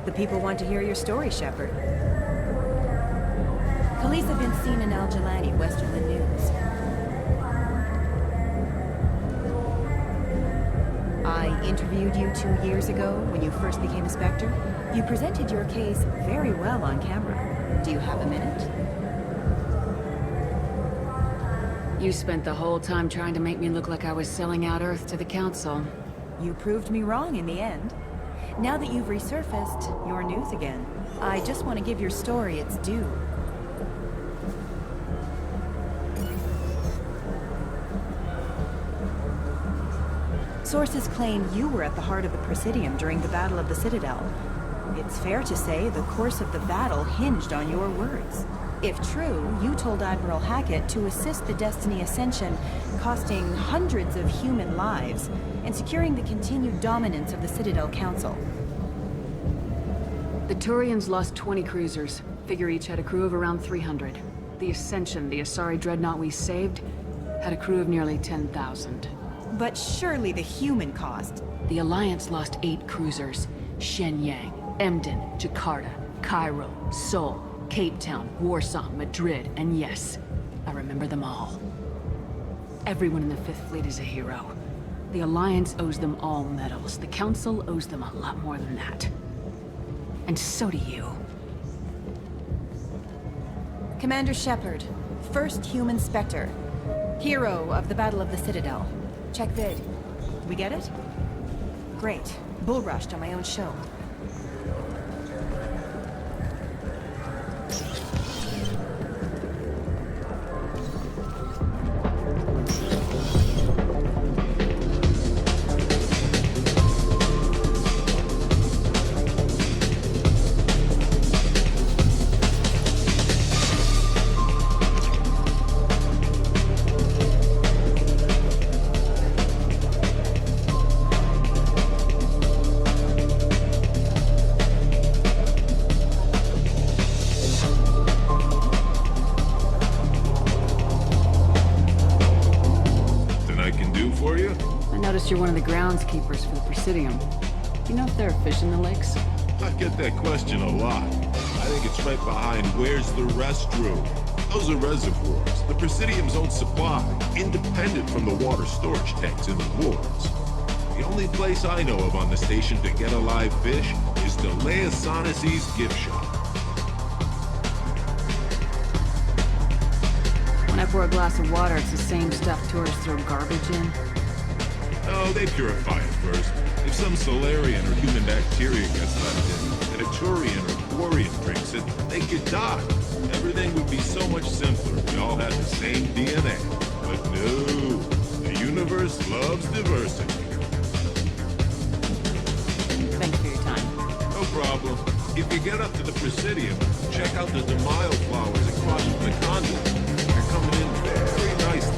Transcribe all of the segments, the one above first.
The people want to hear your story, Shepard. Police have been seen in Al Jalani, west of the news. I interviewed you 2 years ago when you first became a Spectre. You presented your case very well on camera. Do you have a minute? You spent the whole time trying to make me look like I was selling out Earth to the Council. You proved me wrong in the end. Now that you've resurfaced, you're news again. I just want to give your story its due. Sources claim you were at the heart of the Presidium during the Battle of the Citadel. It's fair to say the course of the battle hinged on your words. If true, you told Admiral Hackett to assist the Destiny Ascension, costing hundreds of human lives, and securing the continued dominance of the Citadel Council. The Turians lost 20 cruisers. Figure each had a crew of around 300. The Ascension, the Asari dreadnought we saved, had a crew of nearly 10,000. But surely the human cost. The Alliance lost 8 cruisers. Shenyang, Emden, Jakarta, Cairo, Seoul, Cape Town, Warsaw, Madrid, and yes, I remember them all. Everyone in the Fifth Fleet is a hero. The Alliance owes them all medals. The Council owes them a lot more than that. And so do you. Commander Shepard, first human Spectre. Hero of the Battle of the Citadel. Check vid. We get it? Great. Bull rushed on my own show. You're one of the groundskeepers for the Presidium. Do you know if there are fish in the lakes? I get that question a lot. I think it's right behind where's the restroom. Those are reservoirs, the Presidium's own supply, independent from the water storage tanks in the wards. The only place I know of on the station to get a live fish is Delea Sonesi's gift shop. When I pour a glass of water, it's the same stuff tourists throw garbage in. Oh, they purify it first. If some Solarian or human bacteria gets left in, and a Turian or Quarian drinks it, they could die. Everything would be so much simpler if we all had the same DNA. But no, the universe loves diversity. Thanks for your time. No problem. If you get up to the Presidium, check out the Demile flowers across from the conduit. They're coming in very nicely.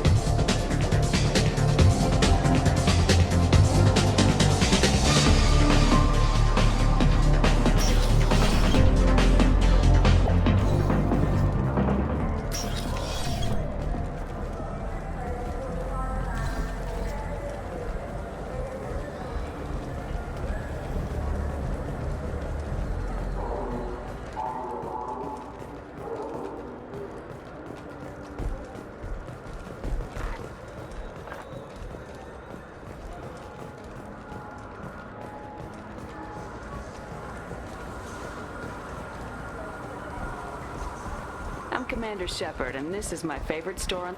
I'm Commander Shepard, and this is my favorite store on...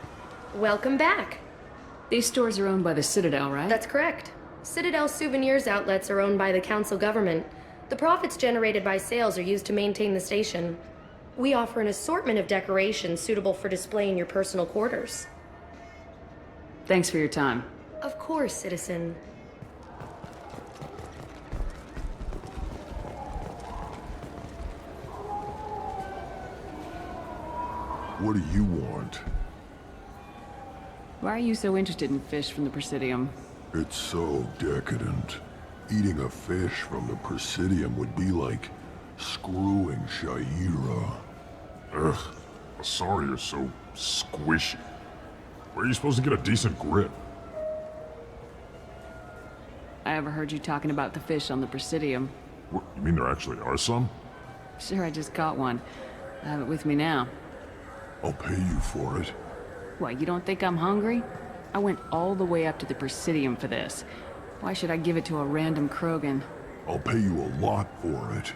Welcome back. These stores are owned by the Citadel, right? That's correct. Citadel souvenirs outlets are owned by the Council government. The profits generated by sales are used to maintain the station. We offer an assortment of decorations suitable for display in your personal quarters. Thanks for your time. Of course, citizen. What do you want? Why are you so interested in fish from the Presidium? It's so decadent. Eating a fish from the Presidium would be like screwing Shaira. Ugh, Asari are so squishy. Where are you supposed to get a decent grip? I overheard you talking about the fish on the Presidium. What, you mean there actually are some? Sure, I just caught one. I have it with me now. I'll pay you for it. What, you don't think I'm hungry? I went all the way up to the Presidium for this. Why should I give it to a random Krogan? I'll pay you a lot for it.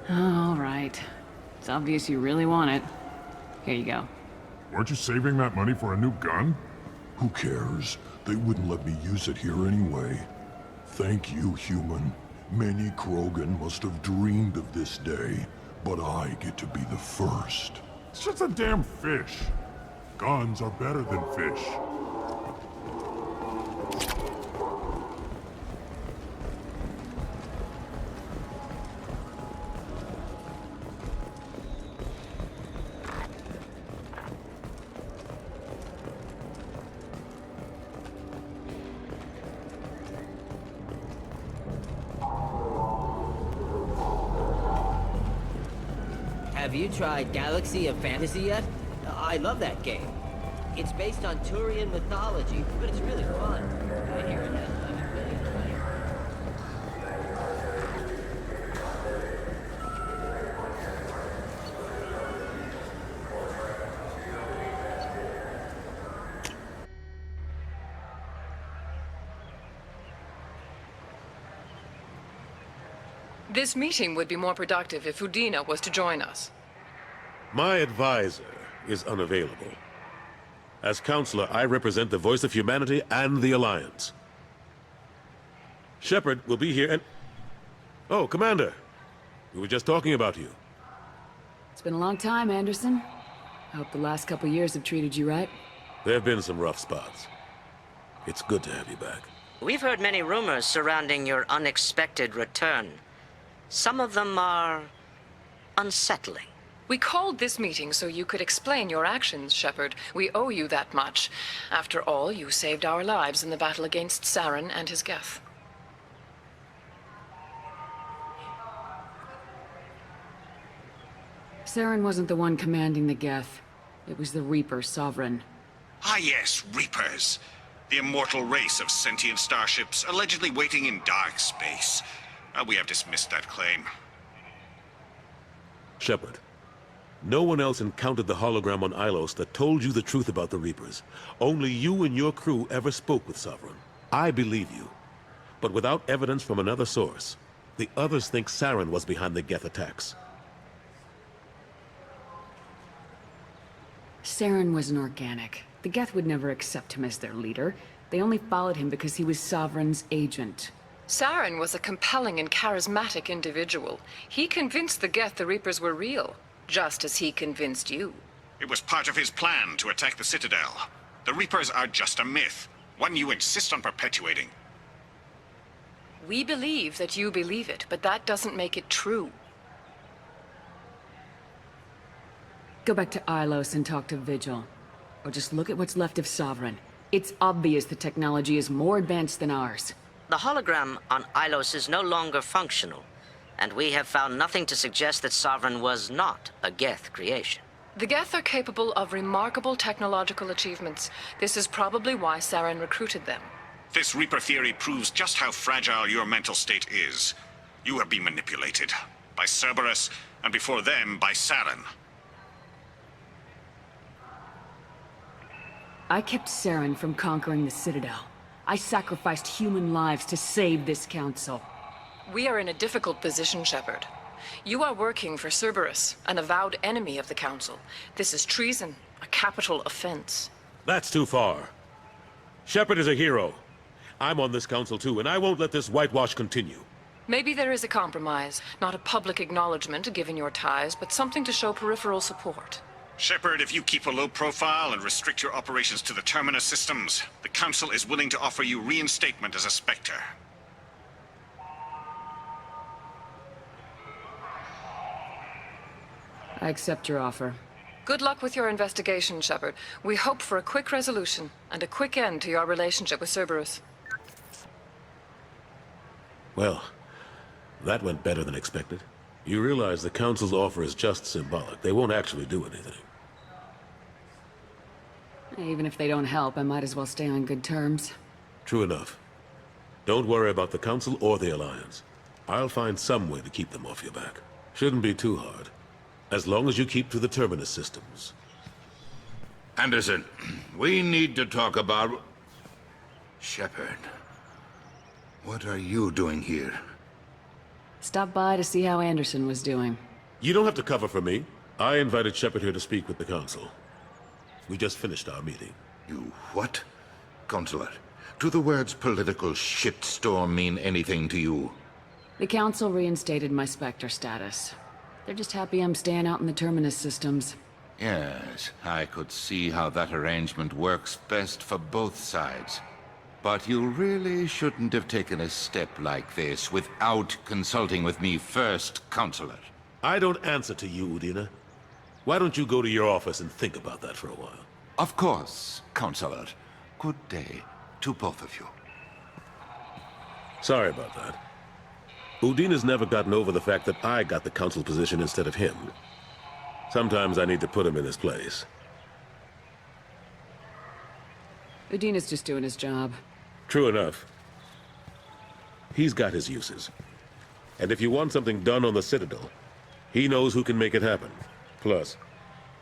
All right. It's obvious you really want it. Here you go. Weren't you saving that money for a new gun? Who cares? They wouldn't let me use it here anyway. Thank you, human. Many Krogan must have dreamed of this day, but I get to be the first. It's just a damn fish. Guns are better than fish. Have you tried Galaxy of Fantasy yet? I love that game. It's based on Turian mythology, but it's really fun. I hear it has 11 million players. This meeting would be more productive if Udina was to join us. My advisor is unavailable. As counselor, I represent the voice of humanity and the Alliance. Shepard will be here and... Oh, Commander. We were just talking about you. It's been a long time, Anderson. I hope the last couple years have treated you right. There have been some rough spots. It's good to have you back. We've heard many rumors surrounding your unexpected return. Some of them are unsettling. We called this meeting so you could explain your actions, Shepard. We owe you that much. After all, you saved our lives in the battle against Saren and his Geth. Saren wasn't the one commanding the Geth. It was the Reaper Sovereign. Ah yes, Reapers. The immortal race of sentient starships allegedly waiting in dark space. We have dismissed that claim. Shepard, no one else encountered the hologram on Ilos that told you the truth about the Reapers. Only you and your crew ever spoke with Sovereign. I believe you. But without evidence from another source, the others think Saren was behind the Geth attacks. Saren was an organic. The Geth would never accept him as their leader. They only followed him because he was Sovereign's agent. Saren was a compelling and charismatic individual. He convinced the Geth the Reapers were real, just as he convinced you. It was part of his plan to attack the Citadel. The Reapers are just a myth, one you insist on perpetuating. We believe that you believe it, but that doesn't make it true. Go back to Ilos and talk to Vigil. Or just look at what's left of Sovereign. It's obvious the technology is more advanced than ours. The hologram on Ilos is no longer functional, and we have found nothing to suggest that Sovereign was not a Geth creation. The Geth are capable of remarkable technological achievements. This is probably why Saren recruited them. This Reaper theory proves just how fragile your mental state is. You have been manipulated. By Cerberus, and before them, by Saren. I kept Saren from conquering the Citadel. I sacrificed human lives to save this council. We are in a difficult position, Shepard. You are working for Cerberus, an avowed enemy of the Council. This is treason, a capital offense. That's too far. Shepard is a hero. I'm on this council too, and I won't let this whitewash continue. Maybe there is a compromise. Not a public acknowledgement given your ties, but something to show peripheral support. Shepard, if you keep a low profile and restrict your operations to the Terminus systems, the Council is willing to offer you reinstatement as a Spectre. I accept your offer. Good luck with your investigation, Shepard. We hope for a quick resolution and a quick end to your relationship with Cerberus. Well, that went better than expected. You realize the Council's offer is just symbolic. They won't actually do anything. Even if they don't help, I might as well stay on good terms. True enough. Don't worry about the Council or the Alliance. I'll find some way to keep them off your back. Shouldn't be too hard. As long as you keep to the terminus systems. Anderson, we need to talk about... Shepard. What are you doing here? Stopped by to see how Anderson was doing. You don't have to cover for me. I invited Shepard here to speak with the Council. We just finished our meeting. You what? Counselor, do the words political shitstorm mean anything to you? The Council reinstated my Spectre status. They're just happy I'm staying out in the terminus systems. Yes, I could see how that arrangement works best for both sides. But you really shouldn't have taken a step like this without consulting with me first, Counselor. I don't answer to you, Udina. Why don't you go to your office and think about that for a while? Of course, Counselor. Good day to both of you. Sorry about that. Udina's never gotten over the fact that I got the Council position instead of him. Sometimes I need to put him in his place. Udina's just doing his job. True enough. He's got his uses. And if you want something done on the Citadel, he knows who can make it happen. Plus,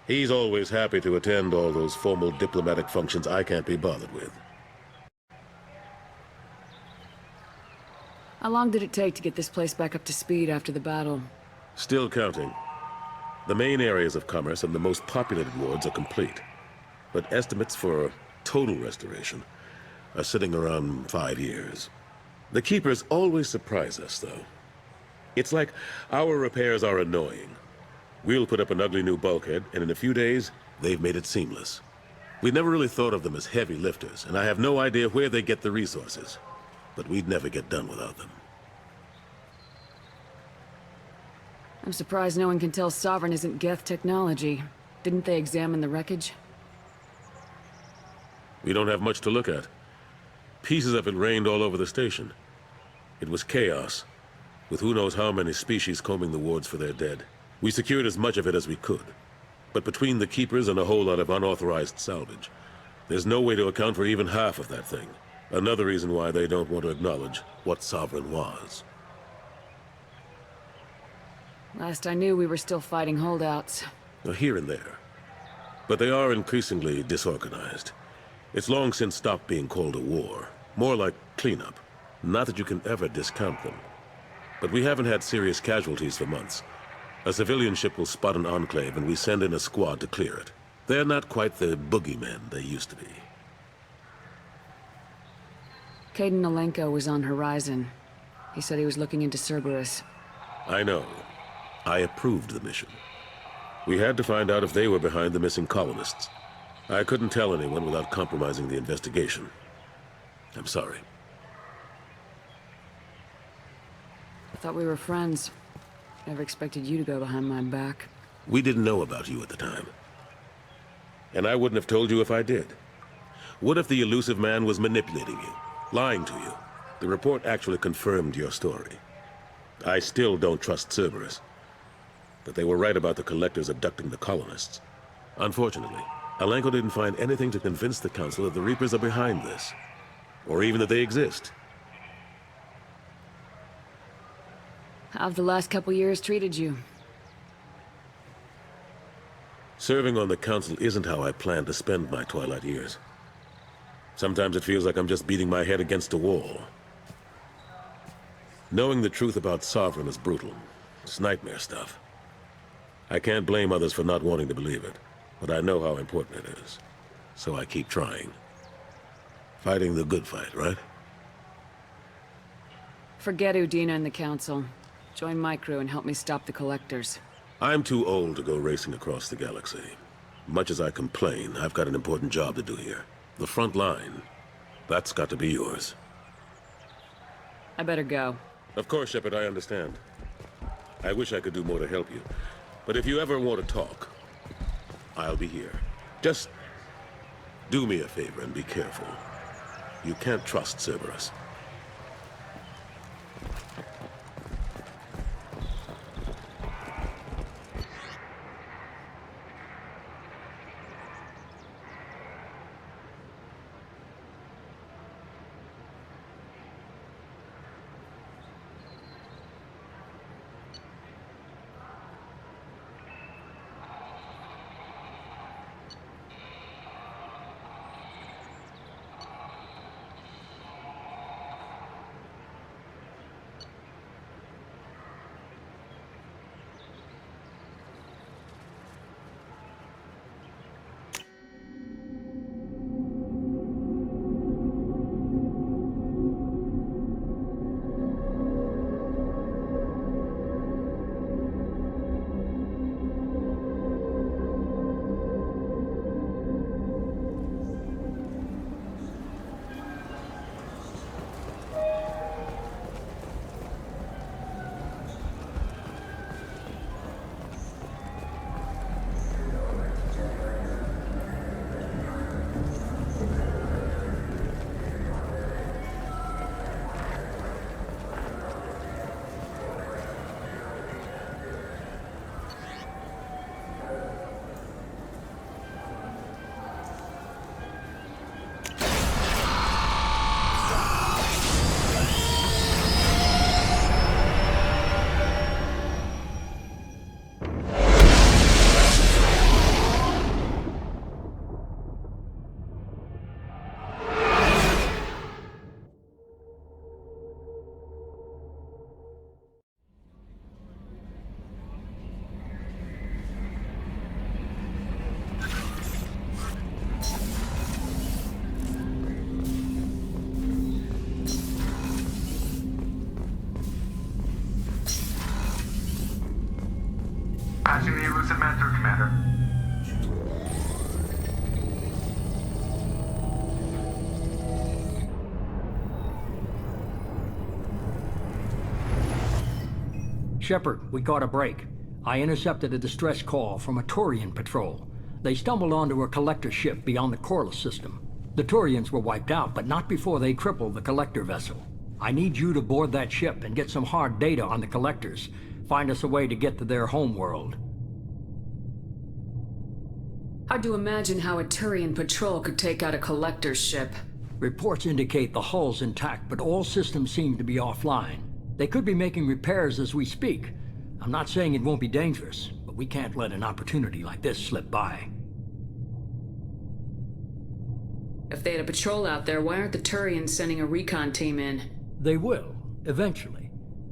he's always happy to attend all those formal diplomatic functions I can't be bothered with. How long did it take to get this place back up to speed after the battle? Still counting. The main areas of commerce and the most populated wards are complete. But estimates for total restoration are sitting around 5 years. The Keepers always surprise us, though. It's like our repairs are annoying. We'll put up an ugly new bulkhead, and in a few days, they've made it seamless. We never really thought of them as heavy lifters, and I have no idea where they get the resources. But we'd never get done without them. I'm surprised no one can tell Sovereign isn't Geth technology. Didn't they examine the wreckage? We don't have much to look at. Pieces of it rained all over the station. It was chaos, with who knows how many species combing the wards for their dead. We secured as much of it as we could. But between the Keepers and a whole lot of unauthorized salvage, there's no way to account for even half of that thing. Another reason why they don't want to acknowledge what Sovereign was. Last I knew, we were still fighting holdouts. Here and there. But they are increasingly disorganized. It's long since stopped being called a war. More like cleanup. Not that you can ever discount them. But we haven't had serious casualties for months. A civilian ship will spot an enclave and we send in a squad to clear it. They're not quite the boogeymen they used to be. Caden Alenko was on Horizon. He said he was looking into Cerberus. I know. I approved the mission. We had to find out if they were behind the missing colonists. I couldn't tell anyone without compromising the investigation. I'm sorry. I thought we were friends. Never expected you to go behind my back. We didn't know about you at the time. And I wouldn't have told you if I did. What if the Illusive Man was manipulating you, lying to you? The report actually confirmed your story. I still don't trust Cerberus. But they were right about the Collectors abducting the colonists. Unfortunately, Alenko didn't find anything to convince the Council that the Reapers are behind this. Or even that they exist. How have the last couple years treated you? Serving on the Council isn't how I plan to spend my twilight years. Sometimes it feels like I'm just beating my head against a wall. Knowing the truth about Sovereign is brutal. It's nightmare stuff. I can't blame others for not wanting to believe it, but I know how important it is. So I keep trying. Fighting the good fight, right? Forget Udina and the Council. Join my crew and help me stop the Collectors. I'm too old to go racing across the galaxy. Much as I complain, I've got an important job to do here. The front line. That's got to be yours. I better go. Of course, Shepard, I understand. I wish I could do more to help you. But if you ever want to talk, I'll be here. Just do me a favor and be careful. You can't trust Cerberus. Patching the Illusive Man through, Commander. Shepard, we caught a break. I intercepted a distress call from a Turian patrol. They stumbled onto a collector ship beyond the Corliss system. The Turians were wiped out, but not before they crippled the collector vessel. I need you to board that ship and get some hard data on the collectors. Find us a way to get to their homeworld. Hard to imagine how a Turian patrol could take out a collector's ship. Reports indicate the hull's intact, but all systems seem to be offline. They could be making repairs as we speak. I'm not saying it won't be dangerous, but we can't let an opportunity like this slip by. If they had a patrol out there, why aren't the Turians sending a recon team in? They will, eventually.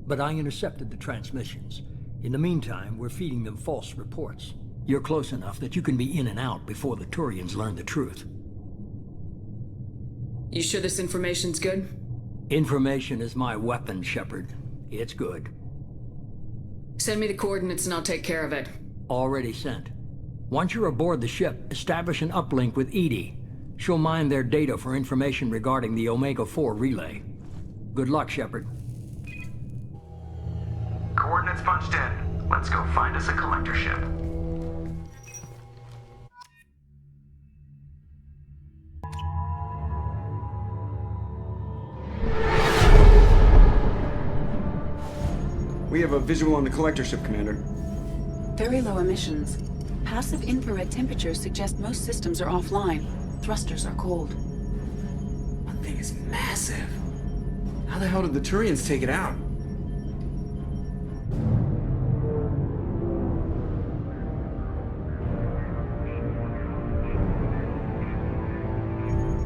But I intercepted the transmissions. In the meantime, we're feeding them false reports. You're close enough that you can be in and out before the Turians learn the truth. You sure this information's good? Information is my weapon, Shepard. It's good. Send me the coordinates and I'll take care of it. Already sent. Once you're aboard the ship, establish an uplink with Edie. She'll mine their data for information regarding the Omega-4 relay. Good luck, Shepard. Coordinates punched in. Let's go find us a collector ship. We have a visual on the collector ship, Commander. Very low emissions. Passive infrared temperatures suggest most systems are offline. Thrusters are cold. That thing is massive. How the hell did the Turians take it out?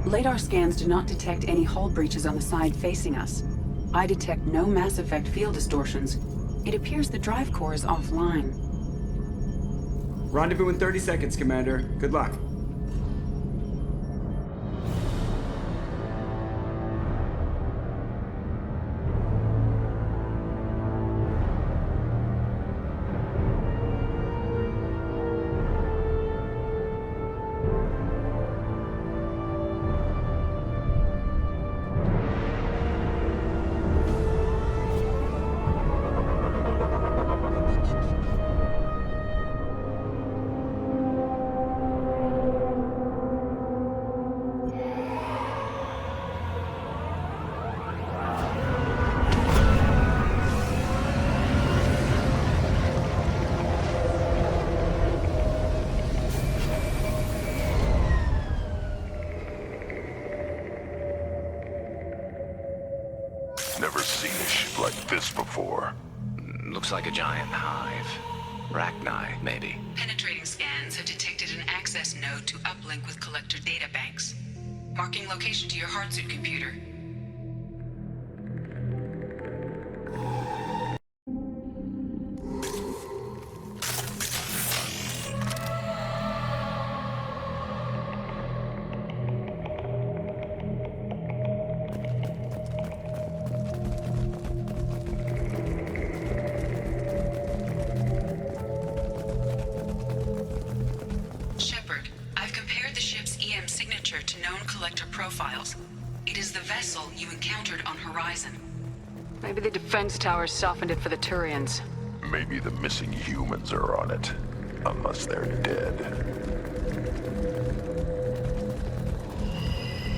Radar scans do not detect any hull breaches on the side facing us. I detect no Mass Effect field distortions. It appears the drive core is offline. Rendezvous in 30 seconds, Commander. Good luck. Never seen a ship like this before. Looks like a giant hive. Rachni, maybe. Penetrating scans have detected an access node to uplink with collector data banks. Marking location to your hardsuit computer. Shepard, I've compared the ship's EM signature to known collector profiles. It is the vessel you encountered on Horizon. Maybe the defense towers softened it for the Turians. Maybe the missing humans are on it. Unless they're dead.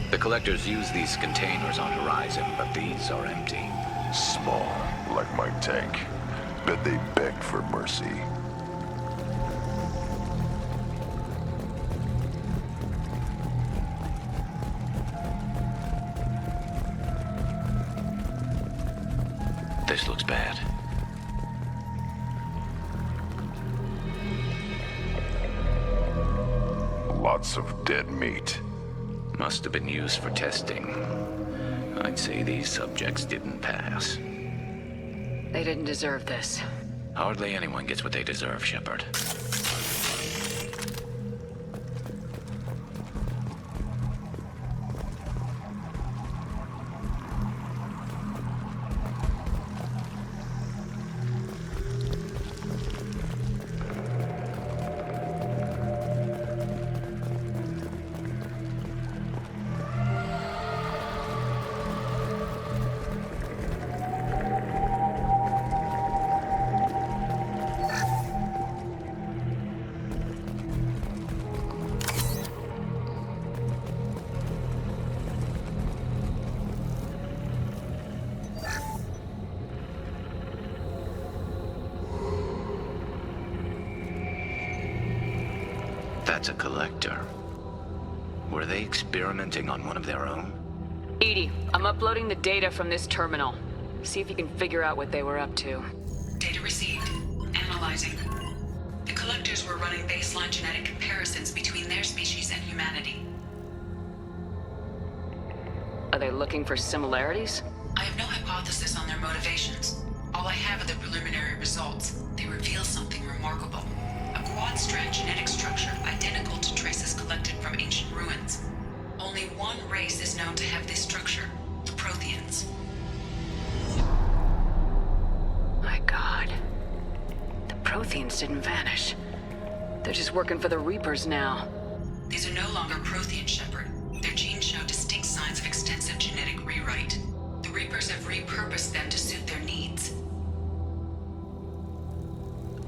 The collectors use these containers on Horizon, but these are empty. Small, like my tank. Bet they begged for mercy. This looks bad. Lots of dead meat. Must have been used for testing. I'd say these subjects didn't pass. They didn't deserve this. Hardly anyone gets what they deserve, Shepard. That's a collector. Were they experimenting on one of their own? Edie, I'm uploading the data from this terminal. See if you can figure out what they were up to. Data received. Analyzing. The collectors were running baseline genetic comparisons between their species and humanity. Are they looking for similarities? I have no hypothesis on their motivations. All I have are the preliminary results. They reveal something remarkable. A quad-strand genetic structure identical to traces collected from ancient ruins. Only one race is known to have this structure, the Protheans. My God. The Protheans didn't vanish. They're just working for the Reapers now. These are no longer Prothean, Shepard. Their genes show distinct signs of extensive genetic rewrite. The Reapers have repurposed them to suit their needs.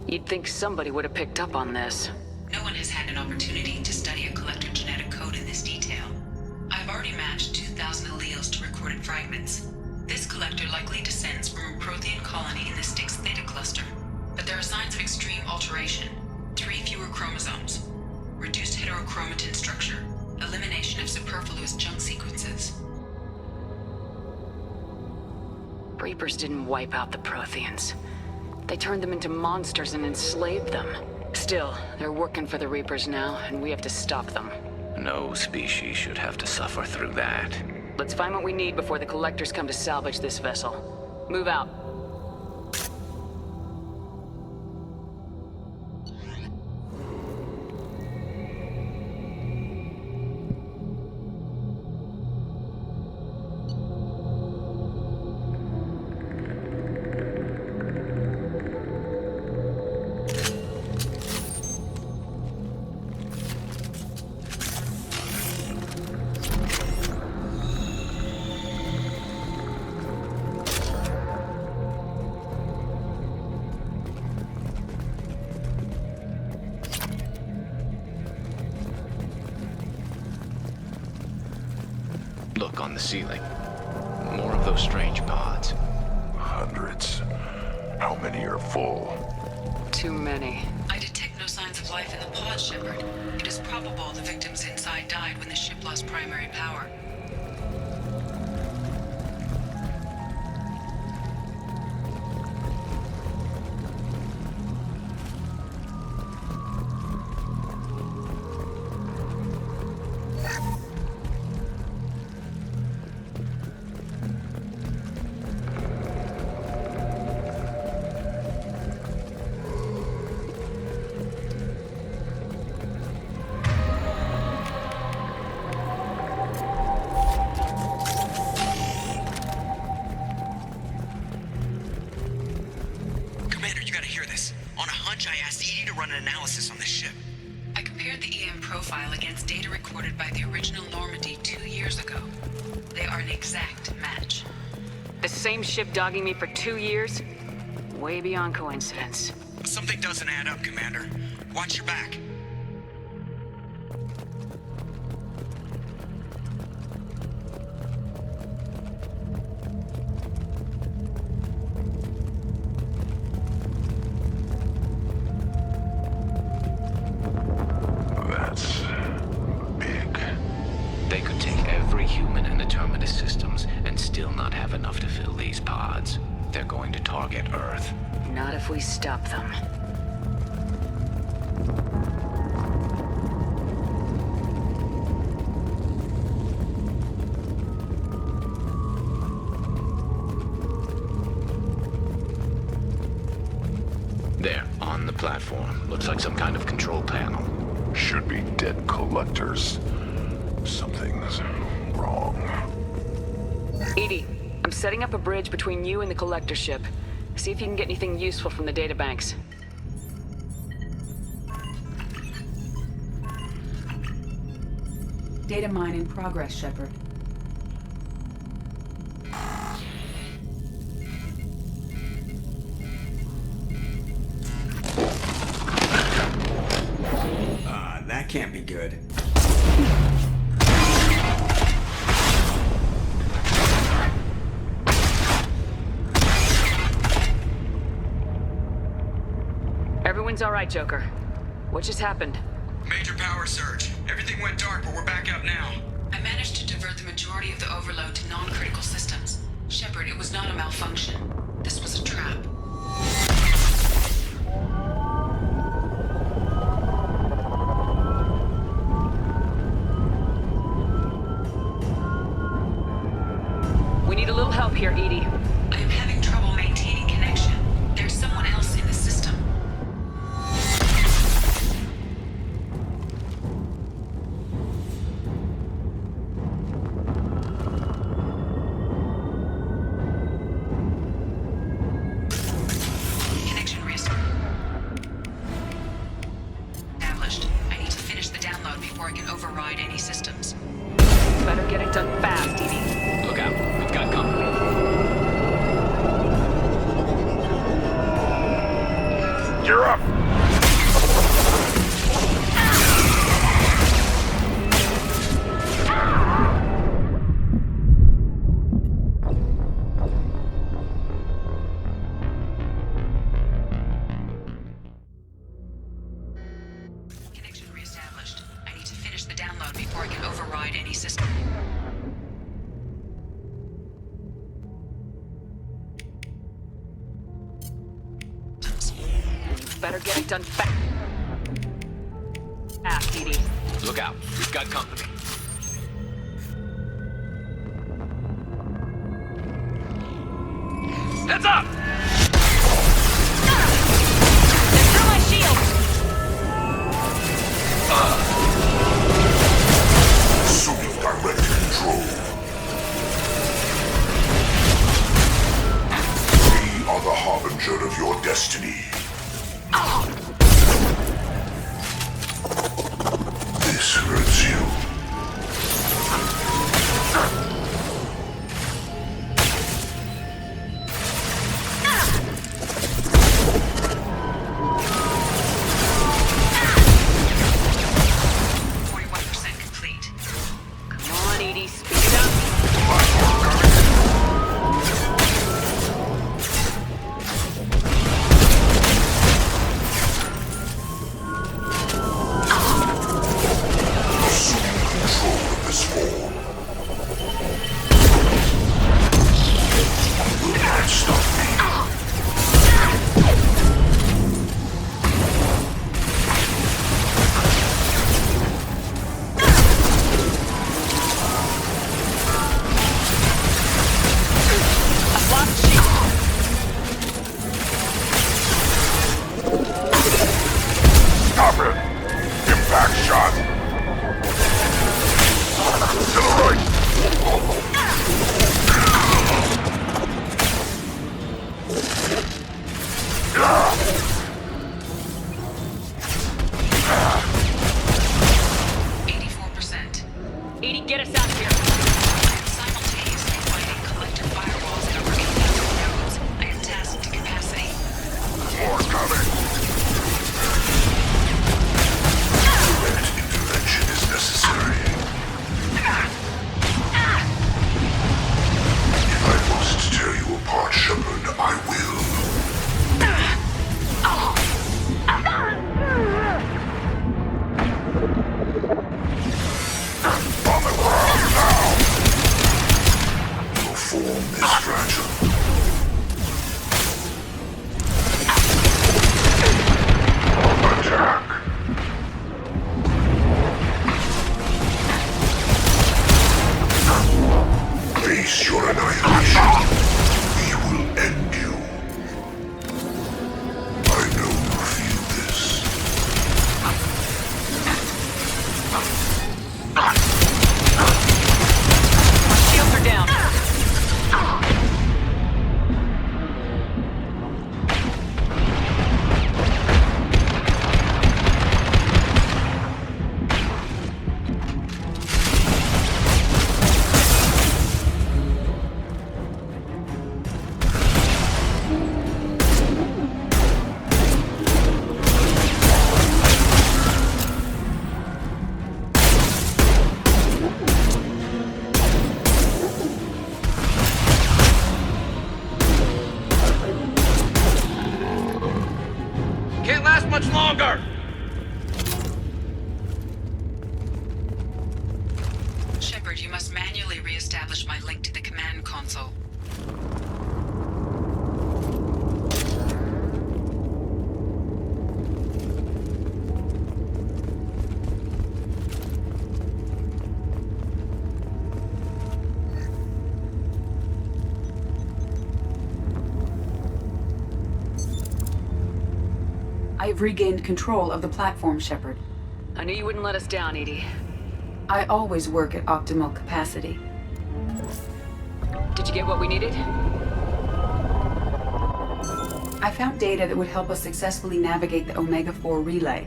You'd think somebody would have picked up on this. No one has had an opportunity to study a collector genetic code in this detail. I've already matched 2,000 alleles to recorded fragments. This collector likely descends from a Prothean colony in the Styx Theta cluster. But there are signs of extreme alteration. 3 fewer chromosomes. Reduced heterochromatin structure. Elimination of superfluous junk sequences. Reapers didn't wipe out the Protheans. They turned them into monsters and enslaved them. Still, they're working for the Reapers now, and we have to stop them. No species should have to suffer through that. Let's find what we need before the Collectors come to salvage this vessel. Move out. Look on the ceiling. More of those strange pods. Hundreds. How many are full? Too many. I detect no signs of life in the pod, Shepard. It is probable the victims inside died when the ship lost primary power. I compared the EM profile against data recorded by the original Normandy 2 years ago. They are an exact match. The same ship dogging me for 2 years? Way beyond coincidence. Something doesn't add up, Commander. Watch your back. Not if we stop them. There, on the platform. Looks like some kind of control panel. Should be dead collectors. Something's wrong. Edie, I'm setting up a bridge between you and the collector ship. See if you can get anything useful from the databanks. Data mine in progress, Shepard. That can't be good. Everyone's all right, Joker. What just happened? Major power surge. Everything went dark, but we're back up now. I managed to divert the majority of the overload to non-critical systems. Shepard, it was not a malfunction. This was a trap. We need a little help here, Edie. I am having trouble maintaining connection. There's someone else in the system. Connection restored. Established. I need to finish the download before I can override any systems. Better get it done fast, Edie. Look out. We've got company. You're up! Connection reestablished. I need to finish the download before I can override any system. Better get it done fast. Fast, Edie. Look out. We've got company. Heads up! Through my shield! Assuming direct control. We are the harbinger of your destiny. This hurts you. Come on, Edie, speed it up. much longer! I've regained control of the platform, Shepard. I knew you wouldn't let us down, Edie. I always work at optimal capacity. Did you get what we needed? I found data that would help us successfully navigate the Omega-4 relay.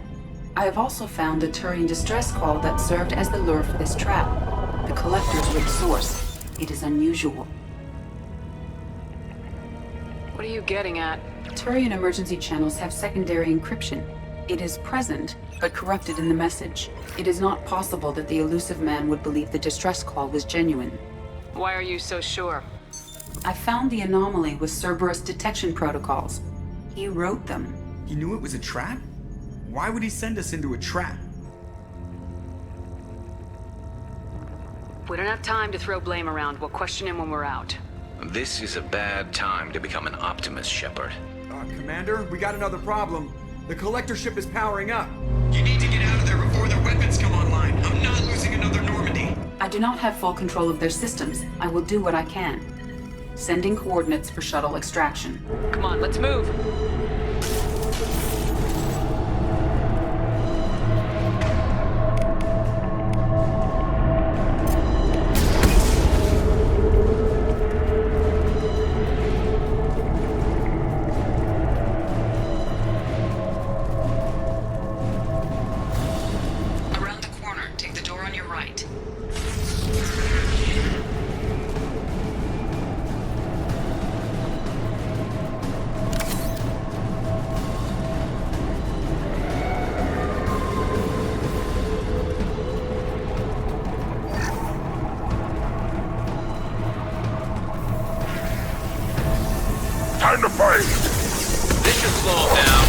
I have also found a Turian distress call that served as the lure for this trap. The Collector's weak source. It is unusual. What are you getting at? Turian emergency channels have secondary encryption. It is present, but corrupted in the message. It is not possible that the Illusive Man would believe the distress call was genuine. Why are you so sure? I found the anomaly with Cerberus detection protocols. He wrote them. He knew it was a trap? Why would he send us into a trap? We don't have time to throw blame around. We'll question him when we're out. This is a bad time to become an optimist, Shepard. Commander, we got another problem. The Collector ship is powering up. You need to get out of there before their weapons come online. I'm not losing another Normandy. I do not have full control of their systems. I will do what I can. Sending coordinates for shuttle extraction. Come on, let's move. Around the corner, take the door on your right. Time to fight! This should slow him down.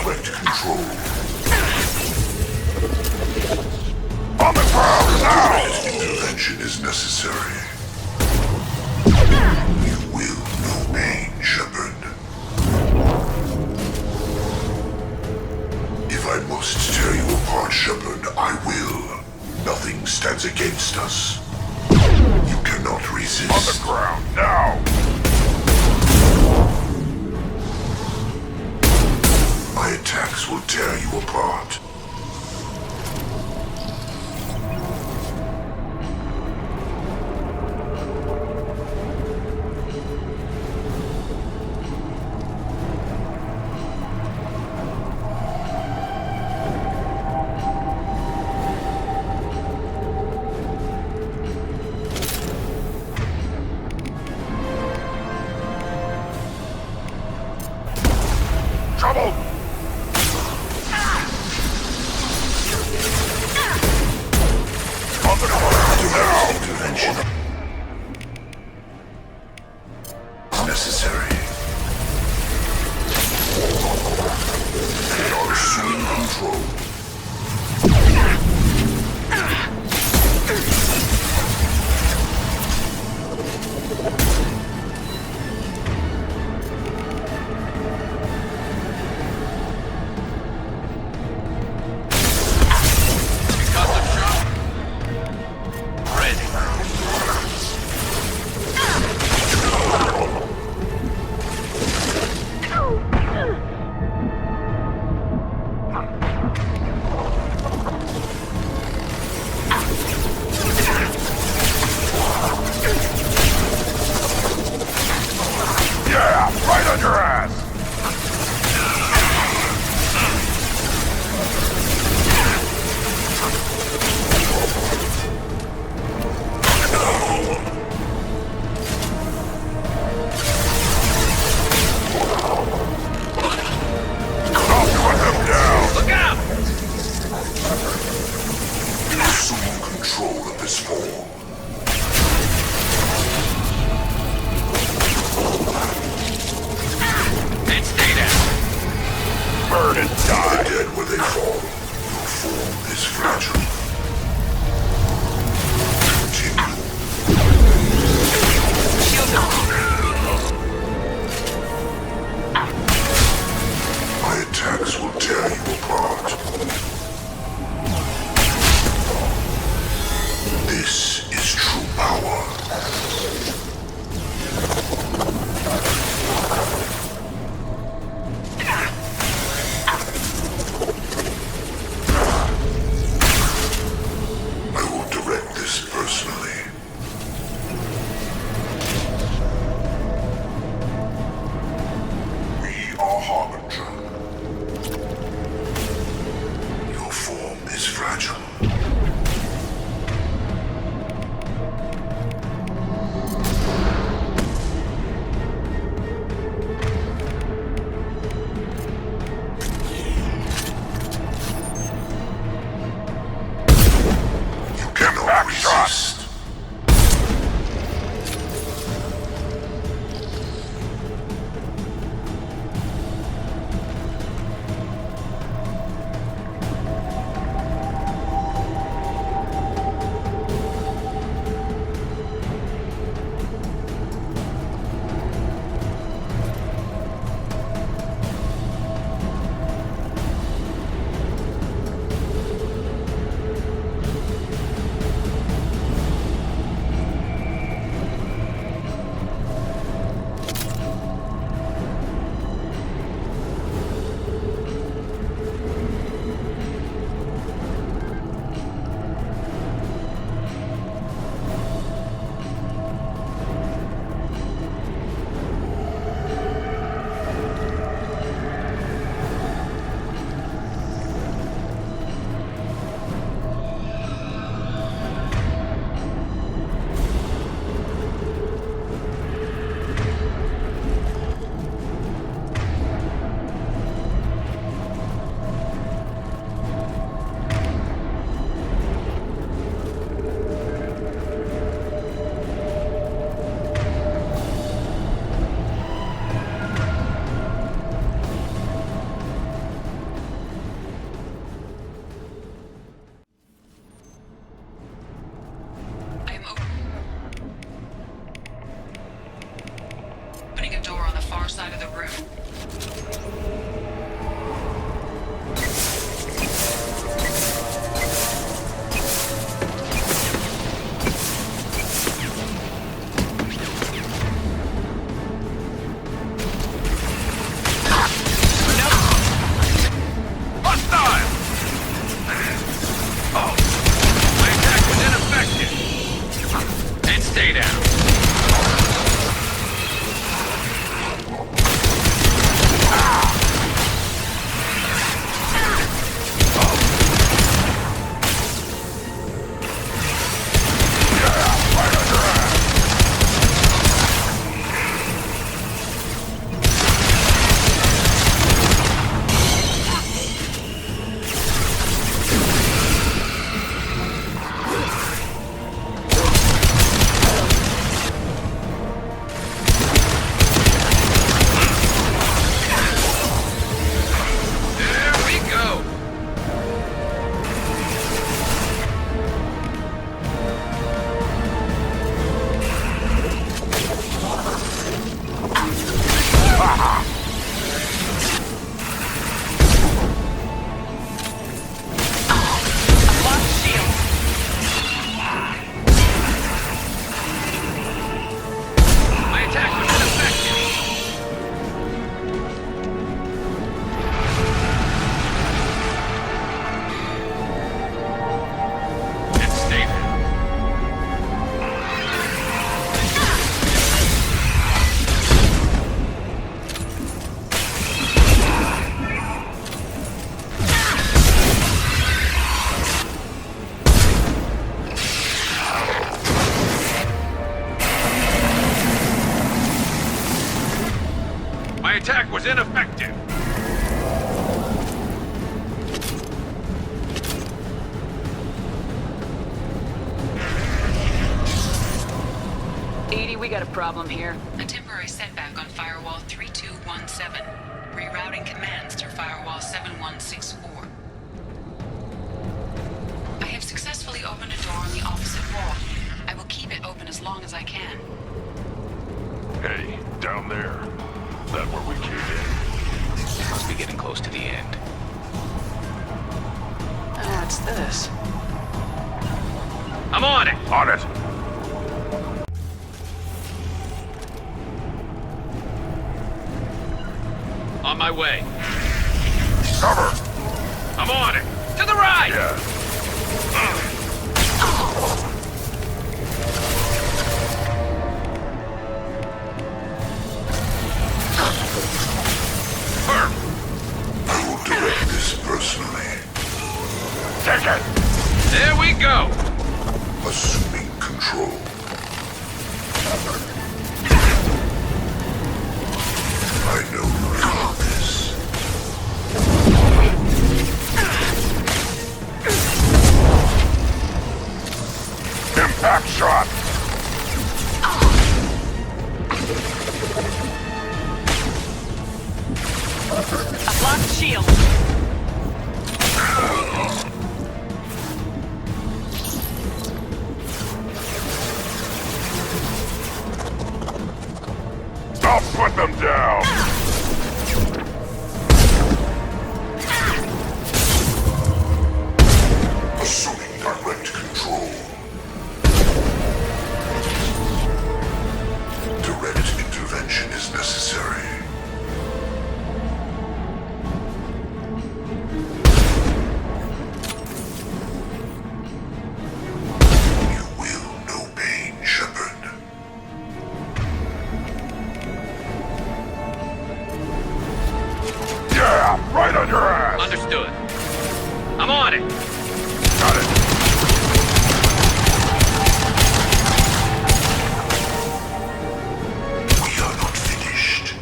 Direct control. On the ground now! Intervention is necessary. You will know pain, Shepard. If I must tear you apart, Shepard, I will. Nothing stands against us. You cannot resist. On the ground now! My attacks will tear you apart. Trouble! On the ground now! Intervention is necessary. They are assuming control. Yeah, right on your ass! I'll put him down! Look out! Assume control of this form. And stay down. Burn and die! Dead where they fall. Your form is fragile. Continue. My attacks will tear you apart. This Back shot! Opening a door on the far side of the room. My attack was ineffective. Edie, we got a problem here. A temporary setback on Firewall 3217. Rerouting commands through Firewall 7164. I have successfully opened a door on the opposite wall. I will keep it open as long as I can. Hey, down there. That where we came in? Must be getting close to the end. What's this? I'm on it! On it! On my way. Cover! I'm on it! To the right! Yeah. I will direct this personally. Take it! There we go! Assuming control. I know your focus. Impact shot! A blocked shield. I'll put them down! Assuming direct control. Direct intervention is necessary. You will know pain, Shepard. Yeah, right on your ass! Understood. I'm on it. Got it. We are not finished.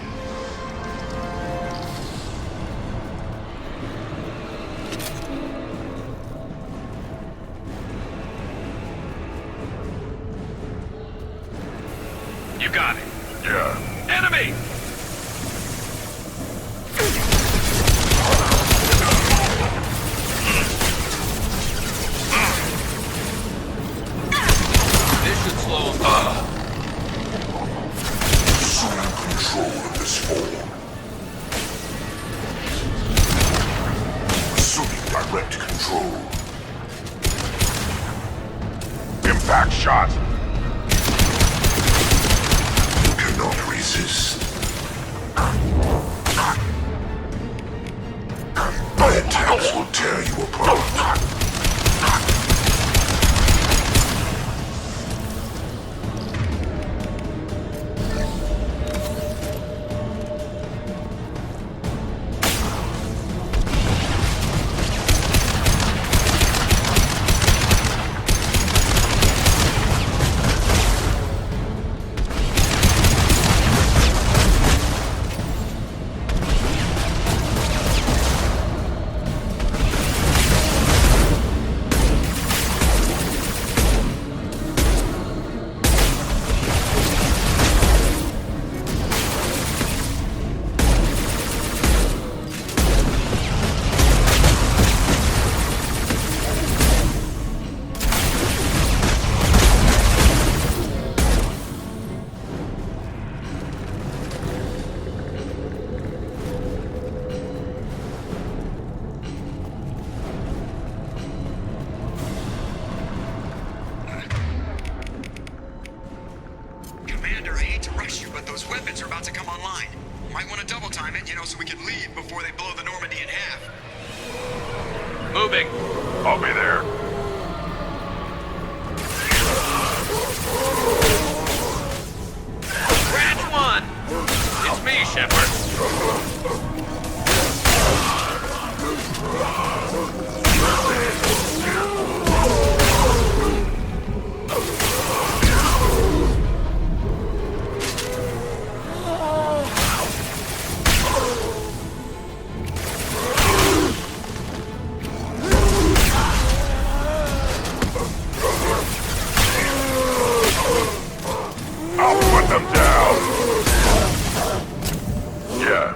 You got it. Yeah. Enemy! This should slow him down. Assuming control of this form. Assuming direct control. Impact shot! You cannot resist. My attacks will tear you apart. Commander, I hate to rush you, but those weapons are about to come online. Might want to double time it, so we can leave before they blow the Normandy in half. Moving. I'll be there. Scratch one. It's me, Shepard. I'll put them down! Yeah.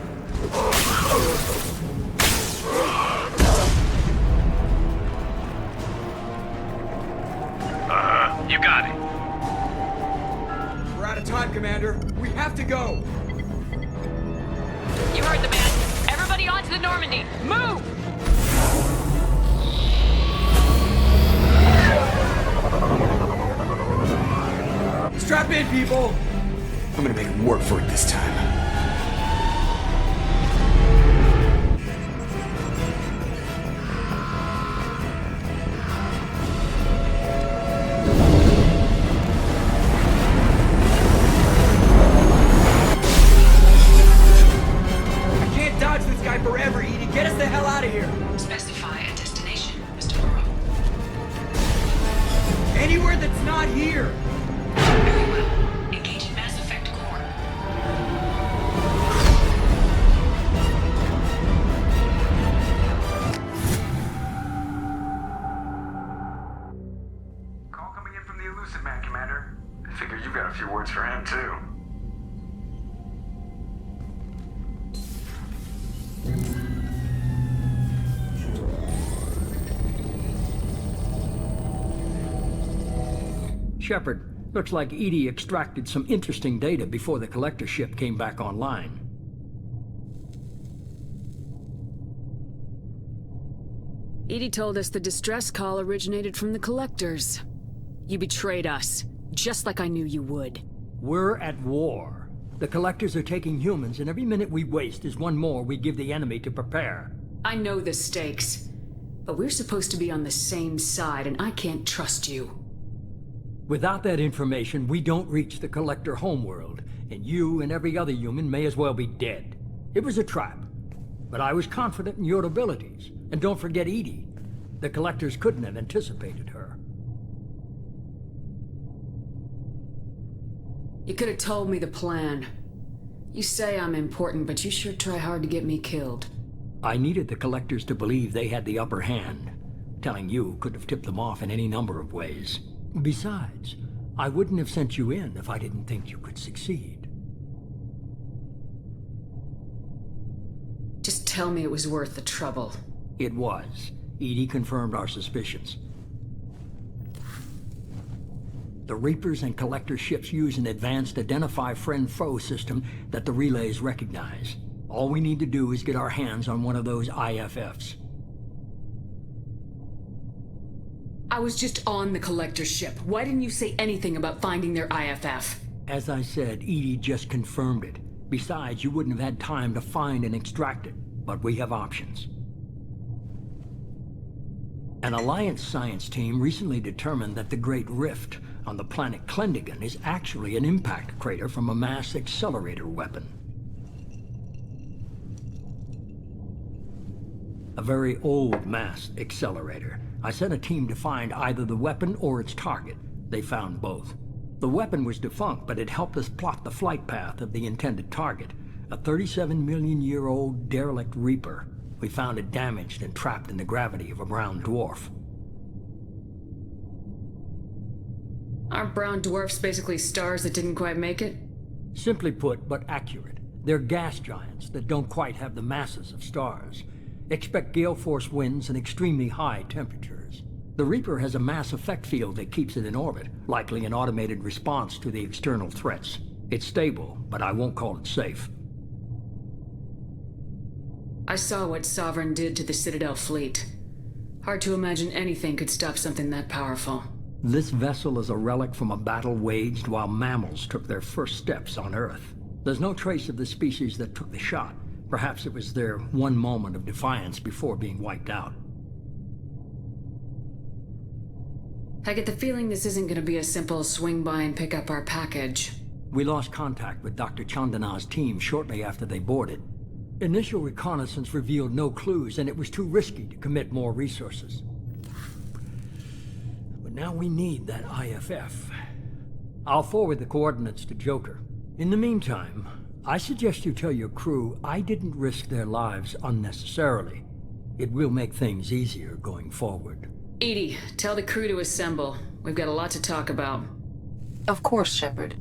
You got it. We're out of time, Commander. We have to go. You heard the man. Everybody onto the Normandy. Move! Strap in, people! I'm gonna make them work for it this time. I can't dodge this guy forever, Edie. Get us the hell out of here! Specify a destination, Mr. Morrow. Anywhere that's not here! Very well. Engage in Mass Effect core. Call coming in from the Illusive Illusive Man, Commander. I figure you've got a few words for him, too. Shepard, looks like EDI extracted some interesting data before the collector ship came back online. EDI told us the distress call originated from the collectors. You betrayed us, just like I knew you would. We're at war. The collectors are taking humans, and every minute we waste is one more we give the enemy to prepare. I know the stakes, but we're supposed to be on the same side, and I can't trust you. Without that information, we don't reach the collector homeworld, and you and every other human may as well be dead. It was a trap, but I was confident in your abilities. And don't forget EDI. The collectors couldn't have anticipated her. You could have told me the plan. You say I'm important, but you sure try hard to get me killed. I needed the collectors to believe they had the upper hand. Telling you could have tipped them off in any number of ways. Besides, I wouldn't have sent you in if I didn't think you could succeed. Just tell me it was worth the trouble. It was. EDI confirmed our suspicions. The Reapers and Collector ships use an advanced Identify Friend-Foe system that the relays recognize. All we need to do is get our hands on one of those IFFs. I was just on the Collector ship. Why didn't you say anything about finding their IFF? As I said, EDI just confirmed it. Besides, you wouldn't have had time to find and extract it. But we have options. An Alliance science team recently determined that the Great Rift on the planet Klendigan is actually an impact crater from a mass accelerator weapon. A very old mass accelerator. I sent a team to find either the weapon or its target. They found both. The weapon was defunct, but it helped us plot the flight path of the intended target, a 37-million-year-old derelict Reaper. We found it damaged and trapped in the gravity of a brown dwarf. Aren't brown dwarfs basically stars that didn't quite make it? Simply put, but accurate. They're gas giants that don't quite have the masses of stars. Expect gale force winds and extremely high temperatures. The Reaper has a mass effect field that keeps it in orbit, likely an automated response to the external threats. It's stable, but I won't call it safe. I saw what Sovereign did to the Citadel fleet. Hard to imagine anything could stop something that powerful. This vessel is a relic from a battle waged while mammals took their first steps on Earth. There's no trace of the species that took the shot. Perhaps it was their one moment of defiance before being wiped out. I get the feeling this isn't going to be a simple swing by and pick up our package. We lost contact with Dr. Chandana's team shortly after they boarded. Initial reconnaissance revealed no clues, and it was too risky to commit more resources. But now we need that IFF. I'll forward the coordinates to Joker. In the meantime, I suggest you tell your crew I didn't risk their lives unnecessarily. It will make things easier going forward. EDI, tell the crew to assemble. We've got a lot to talk about. Of course, Shepard.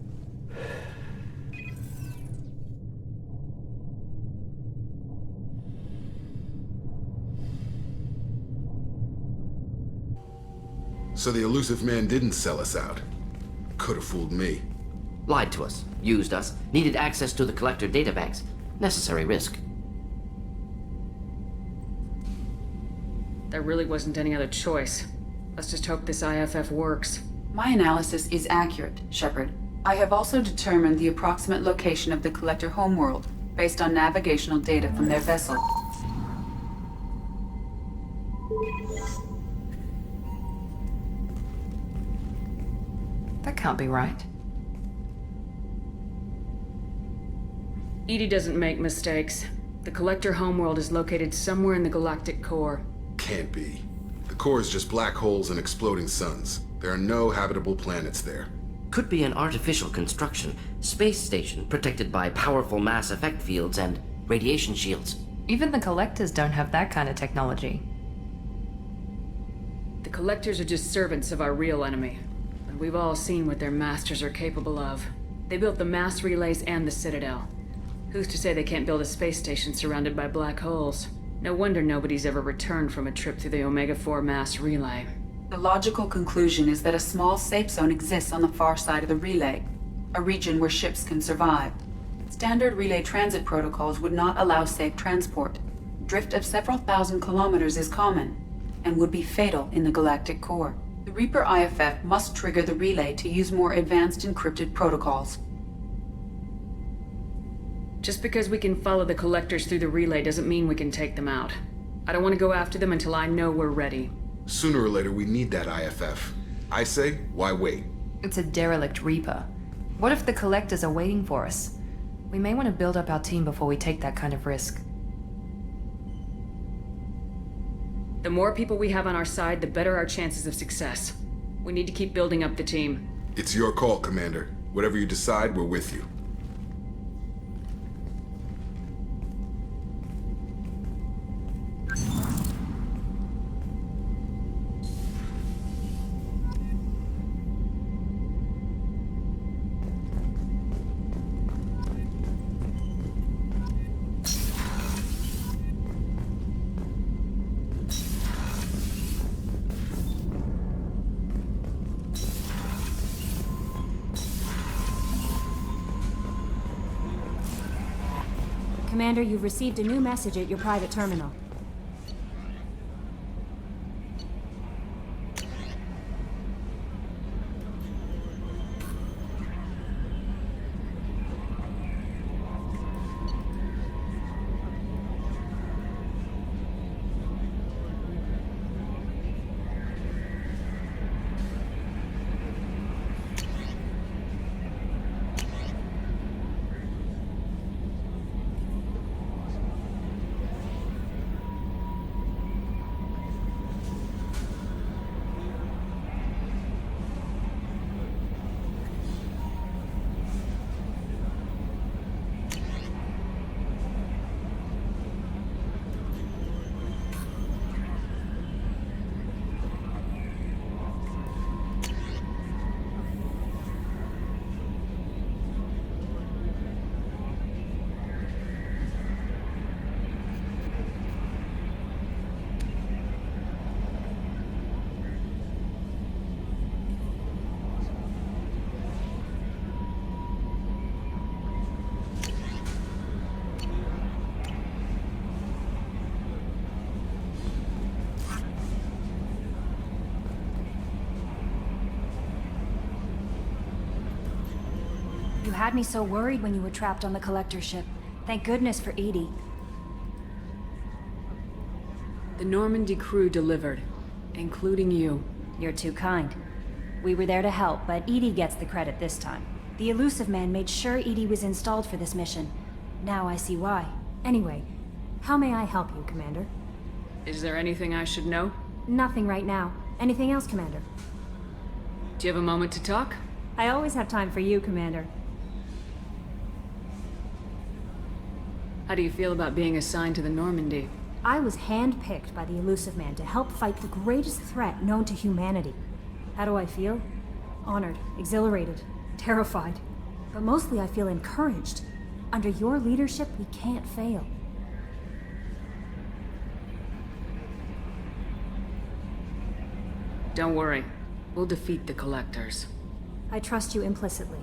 So the Illusive Man didn't sell us out. Could have fooled me. Lied to us, used us, needed access to the Collector databanks. Necessary risk. There really wasn't any other choice. Let's just hope this IFF works. My analysis is accurate, Shepard. I have also determined the approximate location of the Collector homeworld, based on navigational data from their vessel. That can't be right. EDI doesn't make mistakes. The Collector homeworld is located somewhere in the galactic core. Can't be. The core is just black holes and exploding suns. There are no habitable planets there. Could be an artificial construction, space station protected by powerful mass effect fields and radiation shields. Even the Collectors don't have that kind of technology. The Collectors are just servants of our real enemy. We've all seen what their masters are capable of. They built the mass relays and the Citadel. Who's to say they can't build a space station surrounded by black holes? No wonder nobody's ever returned from a trip through the Omega-4 mass relay. The logical conclusion is that a small safe zone exists on the far side of the relay, a region where ships can survive. Standard relay transit protocols would not allow safe transport. Drift of several thousand kilometers is common, and would be fatal in the galactic core. The Reaper IFF must trigger the relay to use more advanced encrypted protocols. Just because we can follow the collectors through the relay doesn't mean we can take them out. I don't want to go after them until I know we're ready. Sooner or later, we need that IFF. I say, why wait? It's a derelict Reaper. What if the Collectors are waiting for us? We may want to build up our team before we take that kind of risk. The more people we have on our side, the better our chances of success. We need to keep building up the team. It's your call, Commander. Whatever you decide, we're with you. Commander, you've received a new message at your private terminal. You had me so worried when you were trapped on the Collector ship. Thank goodness for Edie. The Normandy crew delivered, including you. You're too kind. We were there to help, but Edie gets the credit this time. The Illusive Man made sure Edie was installed for this mission. Now I see why. Anyway, how may I help you, Commander? Is there anything I should know? Nothing right now. Anything else, Commander? Do you have a moment to talk? I always have time for you, Commander. How do you feel about being assigned to the Normandy? I was handpicked by the Illusive Man to help fight the greatest threat known to humanity. How do I feel? Honored, exhilarated, terrified. But mostly I feel encouraged. Under your leadership, we can't fail. Don't worry. We'll defeat the Collectors. I trust you implicitly.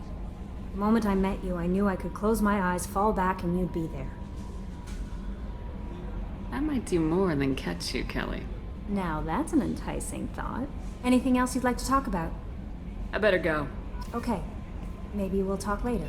The moment I met you, I knew I could close my eyes, fall back, and you'd be there. I might do more than catch you, Kelly. Now that's an enticing thought. Anything else you'd like to talk about? I better go. Okay. Maybe we'll talk later.